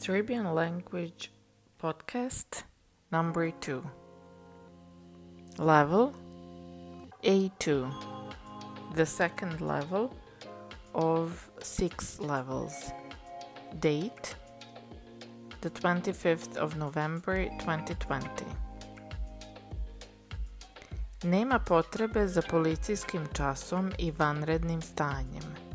Serbian Language Podcast number 2. Level A2, the second level of 6 levels. Date the 25th of November 2020. Nema potrebe za policijskim časom i vanrednim stanjem.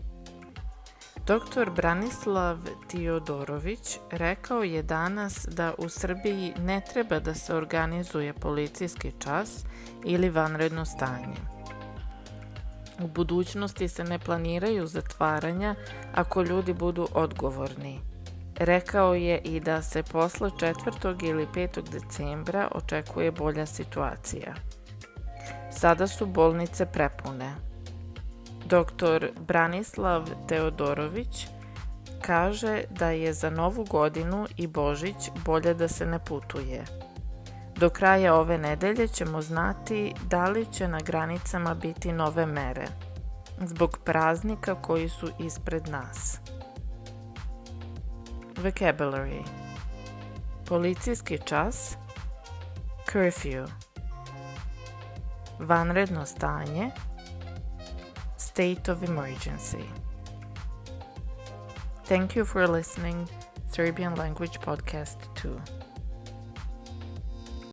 Dr. Branislav Tiodorović rekao je danas da u Srbiji ne treba da se organizuje policijski čas ili vanredno stanje. U budućnosti se ne planiraju zatvaranja ako ljudi budu odgovorni. Rekao je i da se posle 4. ili 5. decembra očekuje bolja situacija. Sada su bolnice prepune. Dr. Branislav Teodorović kaže da je za Novu godinu i Božić bolje da se ne putuje. Do kraja ove nedelje ćemo znati da li će na granicama biti nove mere, zbog praznika koji su ispred nas. Vocabulary: policijski čas, curfew, vanredno stanje, state of emergency. Thank you for listening, Serbian Language Podcast 2.